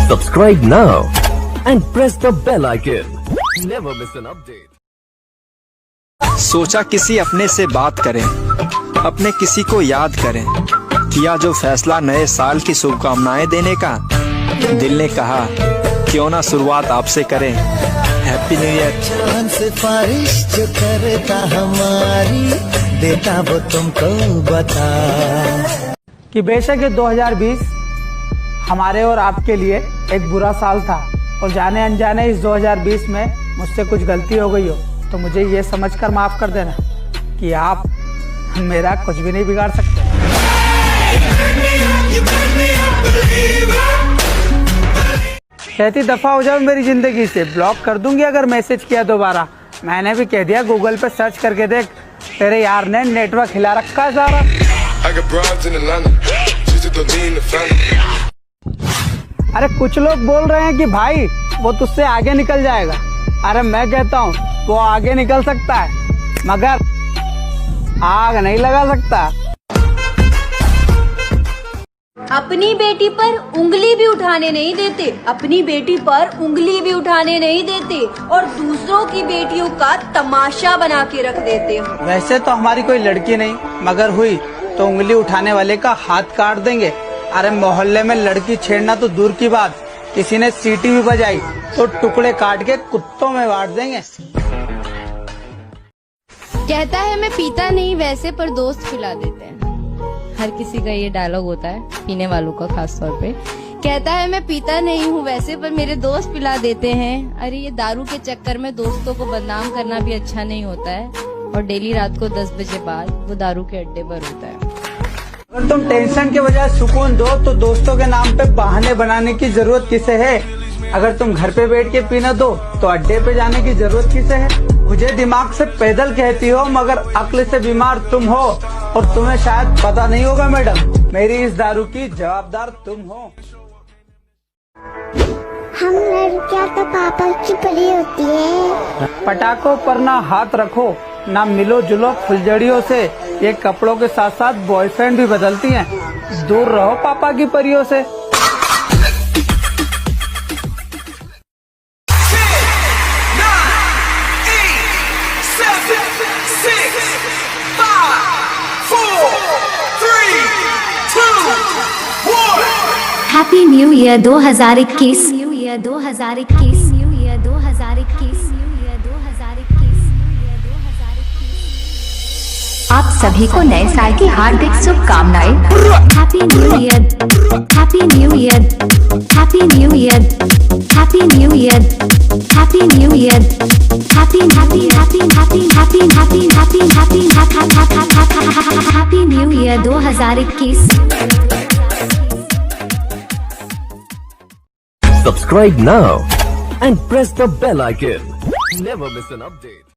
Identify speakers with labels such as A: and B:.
A: Subscribe now and press the bell icon. Never miss an update.
B: सोचा किसी अपने से बात करें, अपने किसी को याद करें, किया जो फैसला नए साल की शुभकामनाएं देने का। दिल ने कहा क्यों ना शुरुआत आपसे करें। Happy new year.
C: चांद सिफारिश जो करता हमारी देता वो तुमको बता
D: कि बेशक ये 2020 हमारे और आपके लिए एक बुरा साल था और जाने अनजाने इस 2020 में मुझसे कुछ गलती हो गई हो तो मुझे ये समझकर माफ कर देना कि आप मेरा कुछ भी नहीं बिगाड़ सकते। कहती दफा हो जाओ मेरी जिंदगी से, ब्लॉक कर दूंगी अगर मैसेज किया दोबारा। मैंने भी कह दिया गूगल पे सर्च करके देख, तेरे यार ने नेटवर्क हिला रखा है सारा। अरे कुछ लोग बोल रहे हैं कि भाई वो तुझसे आगे निकल जाएगा। अरे मैं कहता हूँ वो आगे निकल सकता है मगर आग नहीं लगा सकता।
E: अपनी बेटी पर उंगली भी उठाने नहीं देते, अपनी बेटी पर उंगली भी उठाने नहीं देते और दूसरों की बेटियों का तमाशा बना के रख देते हो।
D: वैसे तो हमारी कोई लड़की नहीं, मगर हुई तो उंगली उठाने वाले का हाथ काट देंगे। अरे मोहल्ले में लड़की छेड़ना तो दूर की बात, किसी ने सीटी भी बजाई तो टुकड़े काट के कुत्तों में बांट देंगे।
F: कहता है मैं पीता नहीं वैसे पर दोस्त पिला देते हैं। हर किसी का ये डायलॉग होता है, पीने वालों का खास तौर पे। कहता है मैं पीता नहीं हूँ वैसे पर मेरे दोस्त पिला देते हैं। अरे ये दारू के चक्कर में दोस्तों को बदनाम करना भी अच्छा नहीं होता है और डेली रात को 10 बजे बाद वो दारू के अड्डे पर होता है।
D: अगर तुम टेंशन के बजाय सुकून दो तो दोस्तों के नाम पे बहाने बनाने की जरूरत किसे है। अगर तुम घर पे बैठ के पीना दो तो अड्डे पे जाने की जरूरत किसे है। मुझे दिमाग से पैदल कहती हो मगर अक्ल से बीमार तुम हो और तुम्हें शायद पता नहीं होगा मैडम, मेरी इस दारू की जवाबदार तुम हो।
G: हम लड़कियां तो पापा की परी होती है।
D: पटाखों पर ना हाथ रखो, ना मिलो जुलो फुलझड़ियों से। ये कपड़ों के साथ साथ बॉयफ्रेंड भी बदलती हैं। दूर रहो पापा की परियों से।
H: Happy new year 2021। New year 2021। New year 2021। New year 2021। आप सभी को नए साल की हार्दिक शुभकामनाएं। Happy new year. Happy new year. Happy new year. Happy new year. Happy new year. Happy happy happy happy happy happy happy happy happy new year 2021।
A: Subscribe now and press the bell icon. Never miss an update.